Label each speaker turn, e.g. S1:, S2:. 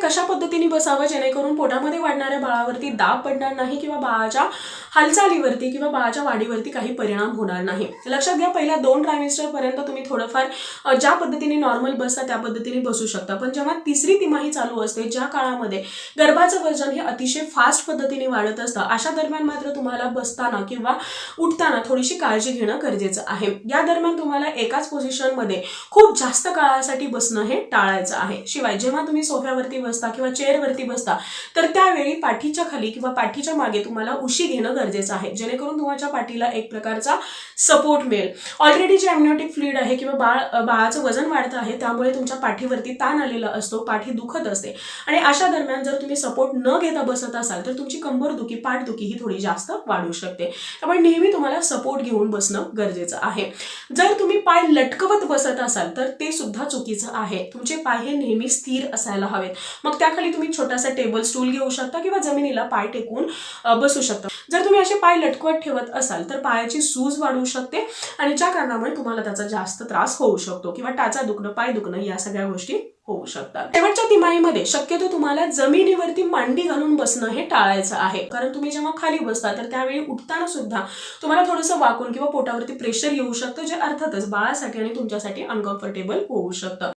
S1: कशा पद्धतीने बसावं जेणेकरून पोटामध्ये वाढणाऱ्या बाळावरती दाब पडणार नाही किंवा बाळाच्या हालचालीवरती किंवा बाळाच्या वाढीवरती काही परिणाम होणार नाही। लक्षात घ्या, पहिल्या 2 ट्रायमेस्टर पर्यंत तुम्ही थोडंफार ज्या पद्धतीने नॉर्मल बसता त्या पद्धतीने बसू शकता, पण जेव्हा तिसरी तिमाही चालू असते, ज्या काळामध्ये गर्भाचं वजन हे अतिशय फास्ट पद्धतीने वाढत असतं, अशा दरम्यान मात्र तुम्हाला बसताना किंवा उठताना थोडीशी काळजी घेणं गरजेचं आहे। या दरम्यान तुम्हाला एकाच पोझिशनमध्ये खूप जास्त काळासाठी बसणं हे टाळायचं आहे। शिवाय जेव्हा तुम्ही सोफ्यावरती बसता किंवा चेअरवरती बसता तर त्यावेळी पाठीच्या खाली किंवा पाठीच्या मागे तुम्हाला उशी घेणं गरजेचं आहे, जेणेकरून तुमच्या पाठीला एक प्रकारचा सपोर्ट मिळेल। ऑलरेडी जे एम्नियोटिक फ्लुइड आहे किंवा बाळाचं वजन वाढतं आहे त्यामुळे तुमच्या पाठीवरती ताण आलेला असतो, पाठी दुखत असते आणि अशा दरम्यान जर तुम्ही सपोर्ट न घेता बसत असाल तर तुमची कंबरदुखी, पाठदुखी ही थोडी जास्त वाढू शकते। त्यामुळे नेहमी तुम्हाला सपोर्ट घेऊन बसणं गरजेचं आहे। जर तुम्ही पाय लटकवत बसत असाल तर ते सुद्धा चुकीचं आहे। तुमचे पाय हे नेहमी स्थिर असायला हवेत। मग त्याखाली तुम्ही छोटासा टेबल स्टूल घेऊ शकता किंवा जमिनीला पाय टेकून बसू शकता। जर तुम्ही असे पाय लटकवत ठेवत असाल तर पायाची सूज वाढू शकते आणि ज्या कारणामुळे तुम्हाला त्याचा जास्त त्रास होऊ शकतो किंवा टाचा दुखणं, पाय दुखणं या सगळ्या गोष्टी होऊ शकतात। शेवटच्या तिमाहीमध्ये शक्यतो तुम्हाला जमिनीवरती मांडी घालून बसणं हे टाळायचं आहे, कारण तुम्ही जेव्हा खाली बसता तर त्यावेळी उठताना सुद्धा तुम्हाला थोडंसं वाकून किंवा पोटावरती प्रेशर येऊ शकतं, जे अर्थातच बाळासाठी आणि तुमच्यासाठी अनकम्फर्टेबल होऊ शकतं।